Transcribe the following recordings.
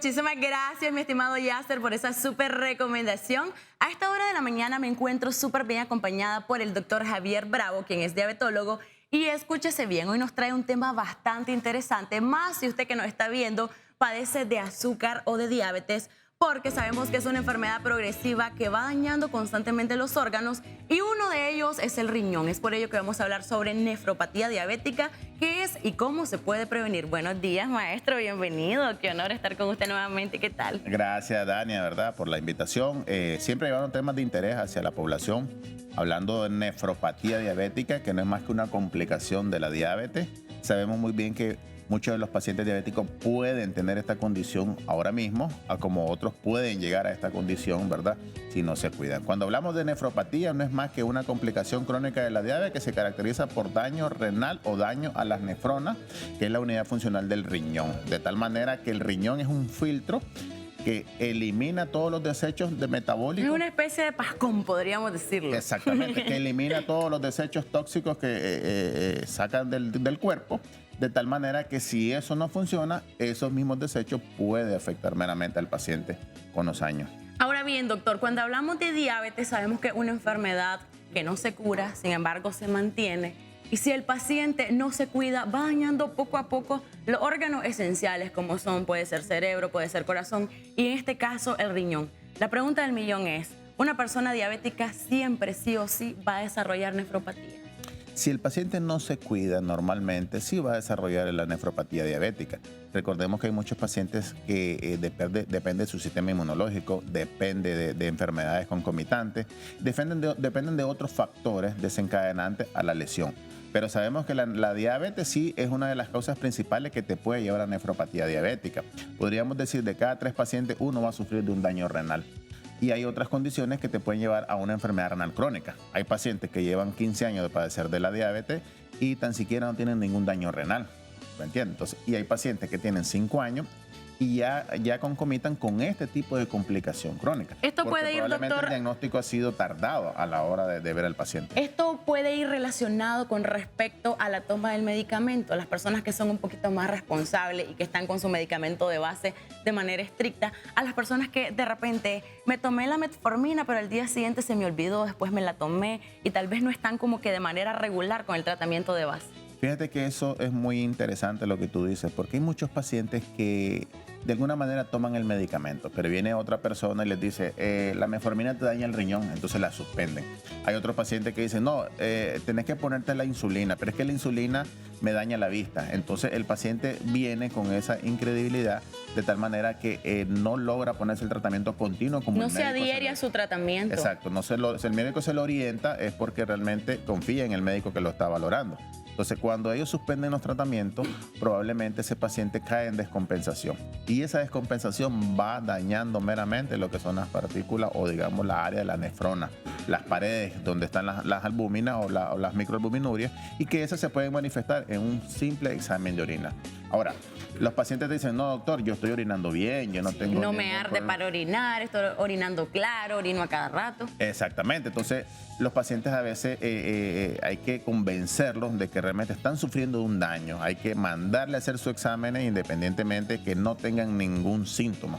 Muchísimas gracias, mi estimado Yasser, por esa súper recomendación. A esta hora de la mañana me encuentro súper bien acompañada por el doctor Javier Bravo, quien es diabetólogo. Y escúchese bien, hoy nos trae un tema bastante interesante, más si usted que nos está viendo padece de azúcar o de diabetes, porque sabemos que es una enfermedad progresiva que va dañando constantemente los órganos y uno de ellos es el riñón. Es por ello que vamos a hablar sobre nefropatía diabética, qué es y cómo se puede prevenir. Buenos días, maestro, bienvenido. Qué honor estar con usted nuevamente. ¿Qué tal? Gracias, Dania, ¿verdad?, por la invitación. Siempre llevaron temas de interés hacia la población, hablando de nefropatía diabética, que no es más que una complicación de la diabetes. Sabemos muy bien que muchos de los pacientes diabéticos pueden tener esta condición ahora mismo, como otros pueden llegar a esta condición, ¿verdad?, si no se cuidan. Cuando hablamos de nefropatía, no es más que una complicación crónica de la diabetes que se caracteriza por daño renal o daño a las nefronas, que es la unidad funcional del riñón. De tal manera que el riñón es un filtro que elimina todos los desechos de metabólicos. Es una especie de pascón, podríamos decirlo. Exactamente, que elimina todos los desechos tóxicos que sacan del cuerpo, de tal manera que si eso no funciona, esos mismos desechos pueden afectar meramente al paciente con los años. Ahora bien, doctor, cuando hablamos de diabetes sabemos que es una enfermedad que no se cura, sin embargo se mantiene. Y si el paciente no se cuida, va dañando poco a poco los órganos esenciales como son, puede ser cerebro, puede ser corazón y en este caso el riñón. La pregunta del millón es, ¿una persona diabética siempre sí o sí va a desarrollar nefropatía? Si el paciente no se cuida normalmente, sí va a desarrollar la nefropatía diabética. Recordemos que hay muchos pacientes que depende de su sistema inmunológico, depende de enfermedades concomitantes, dependen de otros factores desencadenantes a la lesión. Pero sabemos que la diabetes sí es una de las causas principales que te puede llevar a nefropatía diabética. Podríamos decir de cada 3 pacientes, uno va a sufrir de un daño renal. Y hay otras condiciones que te pueden llevar a una enfermedad renal crónica. Hay pacientes que llevan 15 años de padecer de la diabetes y tan siquiera no tienen ningún daño renal. ¿Me entiendes? Entonces, y hay pacientes que tienen 5 años y ya concomitan con este tipo de complicación crónica. Esto puede ir, probablemente doctor, el diagnóstico ha sido tardado a la hora de ver al paciente. Esto puede ir relacionado con respecto a la toma del medicamento. Las personas que son un poquito más responsables y que están con su medicamento de base de manera estricta, a las personas que de repente me tomé la metformina, pero al día siguiente se me olvidó, después me la tomé y tal vez no están como que de manera regular con el tratamiento de base. Fíjate que eso es muy interesante lo que tú dices, porque hay muchos pacientes que de alguna manera toman el medicamento, pero viene otra persona y les dice, la metformina te daña el riñón, entonces la suspenden. Hay otro paciente que dice, no, tenés que ponerte la insulina, pero es que la insulina me daña la vista. Entonces el paciente viene con esa incredibilidad de tal manera que no logra ponerse el tratamiento continuo como no el médico. No se adhiere a su tratamiento. Exacto, si el médico se lo orienta es porque realmente confía en el médico que lo está valorando. Entonces, cuando ellos suspenden los tratamientos, probablemente ese paciente cae en descompensación. Y esa descompensación va dañando meramente lo que son las partículas o, digamos, la área de la nefrona, las paredes donde están las albúminas o las microalbuminurias, y que esas se pueden manifestar en un simple examen de orina. Ahora, los pacientes dicen, no, doctor, yo estoy orinando bien, yo no tengo... No me arde para orinar, estoy orinando claro, orino a cada rato. Exactamente. Entonces, los pacientes a veces hay que convencerlos de que realmente están sufriendo un daño. Hay que mandarle a hacer sus exámenes independientemente que no tengan ningún síntoma.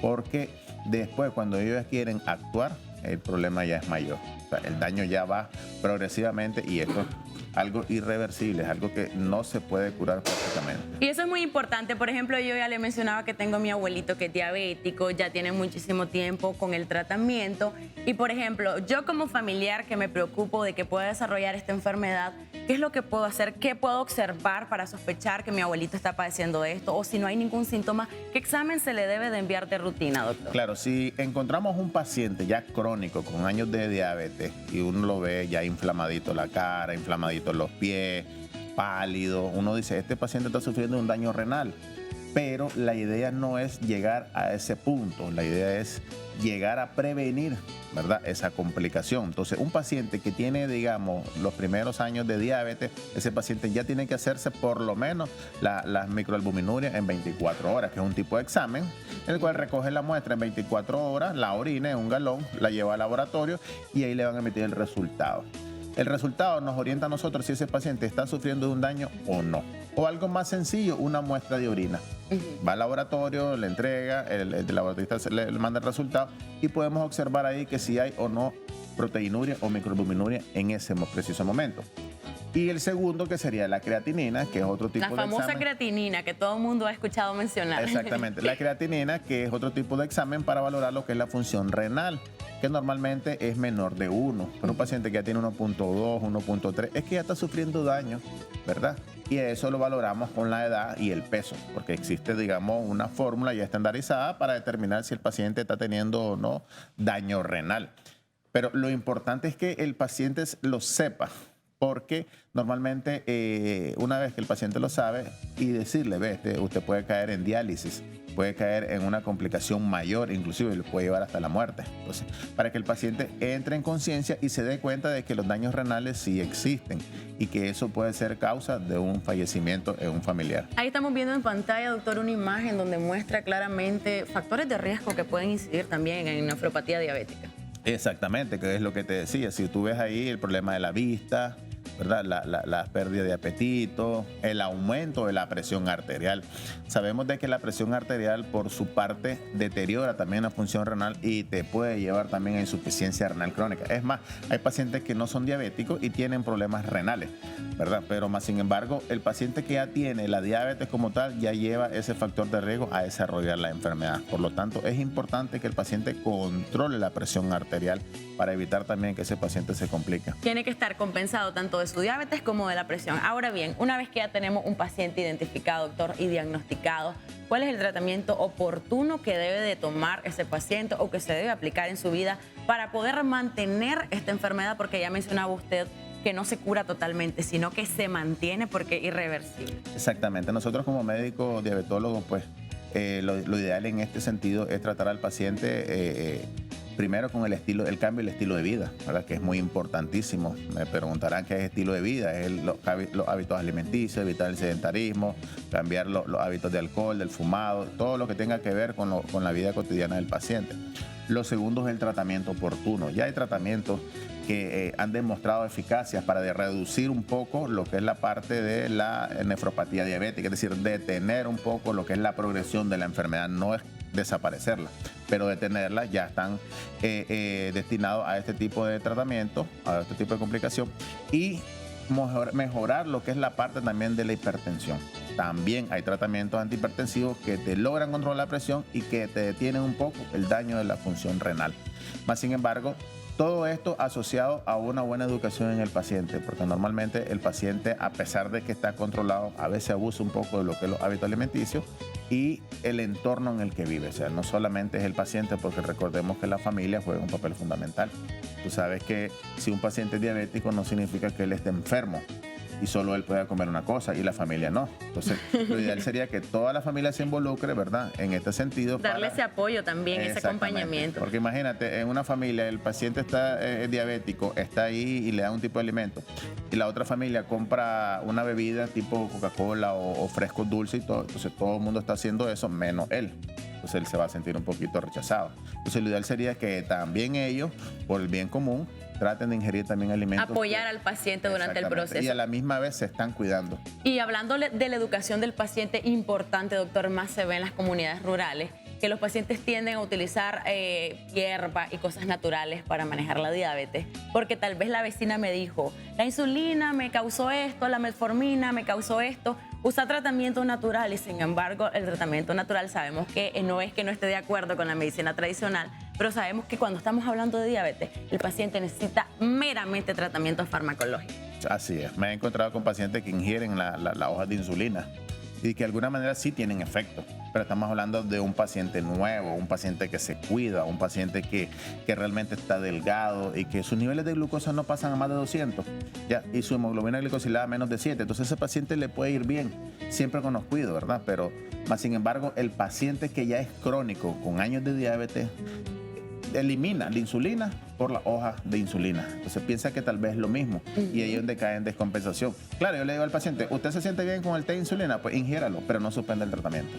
Porque después, cuando ellos quieren actuar, el problema ya es mayor. O sea, el daño ya va progresivamente y esto es algo irreversible, es algo que no se puede curar prácticamente. Y eso es muy importante. Por ejemplo, yo ya le mencionaba que tengo a mi abuelito que es diabético, ya tiene muchísimo tiempo con el tratamiento. Y por ejemplo, yo como familiar que me preocupo de que pueda desarrollar esta enfermedad, ¿qué es lo que puedo hacer? ¿Qué puedo observar para sospechar que mi abuelito está padeciendo de esto? O si no hay ningún síntoma, ¿qué examen se le debe de enviar de rutina, doctor? Claro, si encontramos un paciente ya crónico con años de diabetes y uno lo ve ya inflamadito la cara, inflamadito los pies, pálido, uno dice, este paciente está sufriendo un daño renal. Pero la idea no es llegar a ese punto, la idea es llegar a prevenir, ¿verdad?, esa complicación. Entonces, un paciente que tiene, digamos, los primeros años de diabetes, ese paciente ya tiene que hacerse por lo menos las microalbuminurias en 24 horas, que es un tipo de examen, el cual recoge la muestra en 24 horas, la orina en un galón, la lleva al laboratorio y ahí le van a emitir el resultado. El resultado nos orienta a nosotros si ese paciente está sufriendo de un daño o no. O algo más sencillo, una muestra de orina. Va al laboratorio, le entrega, el laboratorista le manda el resultado y podemos observar ahí que si hay o no proteinuria o microalbuminuria en ese preciso momento. Y el segundo, que sería la creatinina, que es otro tipo de examen. La famosa creatinina que todo el mundo ha escuchado mencionar. Exactamente. La creatinina, que es otro tipo de examen para valorar lo que es la función renal, que normalmente es menor de 1. Pero un paciente que ya tiene 1.2, 1.3, es que ya está sufriendo daño, ¿verdad? Y eso lo valoramos con la edad y el peso, porque existe, digamos, una fórmula ya estandarizada para determinar si el paciente está teniendo o no daño renal. Pero lo importante es que el paciente lo sepa, porque normalmente una vez que el paciente lo sabe y decirle, ve, usted puede caer en diálisis, puede caer en una complicación mayor, inclusive le puede llevar hasta la muerte. Entonces, para que el paciente entre en conciencia y se dé cuenta de que los daños renales sí existen y que eso puede ser causa de un fallecimiento en un familiar. Ahí estamos viendo en pantalla, doctor, una imagen donde muestra claramente factores de riesgo que pueden incidir también en nefropatía diabética. Exactamente, que es lo que te decía. Si tú ves ahí el problema de la vista, ¿verdad? La pérdida de apetito, el aumento de la presión arterial. Sabemos de que la presión arterial por su parte deteriora también la función renal y te puede llevar también a insuficiencia renal crónica. Es más, hay pacientes que no son diabéticos y tienen problemas renales, ¿verdad? Pero más sin embargo, el paciente que ya tiene la diabetes como tal ya lleva ese factor de riesgo a desarrollar la enfermedad. Por lo tanto, es importante que el paciente controle la presión arterial para evitar también que ese paciente se complique. Tiene que estar compensado tanto de su diabetes como de la presión. Ahora bien, una vez que ya tenemos un paciente identificado, doctor, y diagnosticado, ¿cuál es el tratamiento oportuno que debe de tomar ese paciente o que se debe aplicar en su vida para poder mantener esta enfermedad? Porque ya mencionaba usted que no se cura totalmente, sino que se mantiene porque es irreversible. Exactamente. Nosotros como médicos diabetólogos, pues lo ideal en este sentido es tratar al paciente primero con el cambio del estilo de vida, ¿verdad? Que es muy importantísimo. Me preguntarán qué es estilo de vida, es los hábitos alimenticios, evitar el sedentarismo, cambiar los hábitos de alcohol, del fumado, todo lo que tenga que ver con la vida cotidiana del paciente. Lo segundo es el tratamiento oportuno. Ya hay tratamientos que han demostrado eficacia para reducir un poco lo que es la parte de la nefropatía diabética, es decir, detener un poco lo que es la progresión de la enfermedad, no es desaparecerla, pero detenerla. Ya están destinados a este tipo de tratamiento, a este tipo de complicación y mejorar lo que es la parte también de la hipertensión. También hay tratamientos antihipertensivos que te logran controlar la presión y que te detienen un poco el daño de la función renal. Más sin embargo, todo esto asociado a una buena educación en el paciente, porque normalmente el paciente, a pesar de que está controlado, a veces abusa un poco de lo que es los hábitos alimenticios y el entorno en el que vive. O sea, no solamente es el paciente, porque recordemos que la familia juega un papel fundamental. Tú sabes que si un paciente es diabético no significa que él esté enfermo y solo él pueda comer una cosa y la familia no. Entonces, lo ideal sería que toda la familia se involucre, ¿verdad? En este sentido. Darle ese apoyo también, ese acompañamiento. Porque imagínate, en una familia el paciente está diabético, está ahí y le da un tipo de alimento. Y la otra familia compra una bebida tipo Coca-Cola o fresco dulce y todo. Entonces, todo el mundo está haciendo eso, menos él. Entonces, él se va a sentir un poquito rechazado. Entonces, lo ideal sería que también ellos, por el bien común, traten de ingerir también alimentos. Apoyar al paciente durante el proceso. Y a la misma vez se están cuidando. Y hablando de la educación del paciente, importante, doctor, más se ve en las comunidades rurales, que los pacientes tienden a utilizar hierba y cosas naturales para manejar la diabetes, porque tal vez la vecina me dijo, la insulina me causó esto, la metformina me causó esto, usa tratamientos naturales. Sin embargo, el tratamiento natural sabemos que no es que no esté de acuerdo con la medicina tradicional, pero sabemos que cuando estamos hablando de diabetes, el paciente necesita meramente tratamiento farmacológico. Así es. Me he encontrado con pacientes que ingieren la hoja de insulina y que de alguna manera sí tienen efecto. Pero estamos hablando de un paciente nuevo, un paciente que se cuida, un paciente que realmente está delgado y que sus niveles de glucosa no pasan a más de 200, ¿ya? Y su hemoglobina glicosilada a menos de 7. Entonces ese paciente le puede ir bien, siempre con los cuidados, ¿verdad? Pero más sin embargo, el paciente que ya es crónico, con años de diabetes, elimina la insulina por la hoja de insulina. Entonces piensa que tal vez es lo mismo y ahí es donde cae en descompensación. Claro, yo le digo al paciente, ¿usted se siente bien con el té de insulina? Pues ingiéralo, pero no suspenda el tratamiento.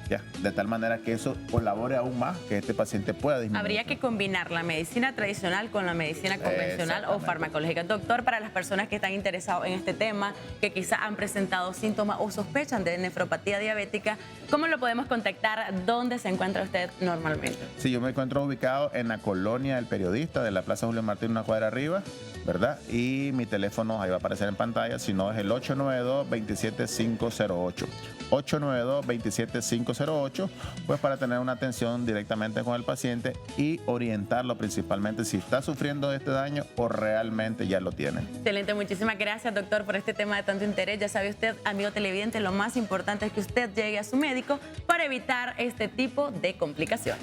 Ya, de tal manera que eso colabore aún más, que este paciente pueda disminuir. Habría que combinar la medicina tradicional con la medicina convencional o farmacológica. Doctor, para las personas que están interesados en este tema, que quizás han presentado síntomas o sospechan de nefropatía diabética, ¿cómo lo podemos contactar? ¿Dónde se encuentra usted normalmente? Sí, yo me encuentro ubicado en la colonia El Periodista de la Plaza Julio Martín, una cuadra arriba, ¿verdad? Y mi teléfono ahí va a aparecer en pantalla, si no es el 892-27508. 892-27508, pues para tener una atención directamente con el paciente y orientarlo principalmente si está sufriendo de este daño o realmente ya lo tiene. Excelente, muchísimas gracias, doctor, por este tema de tanto interés. Ya sabe usted, amigo televidente, lo más importante es que usted llegue a su médico para evitar este tipo de complicaciones.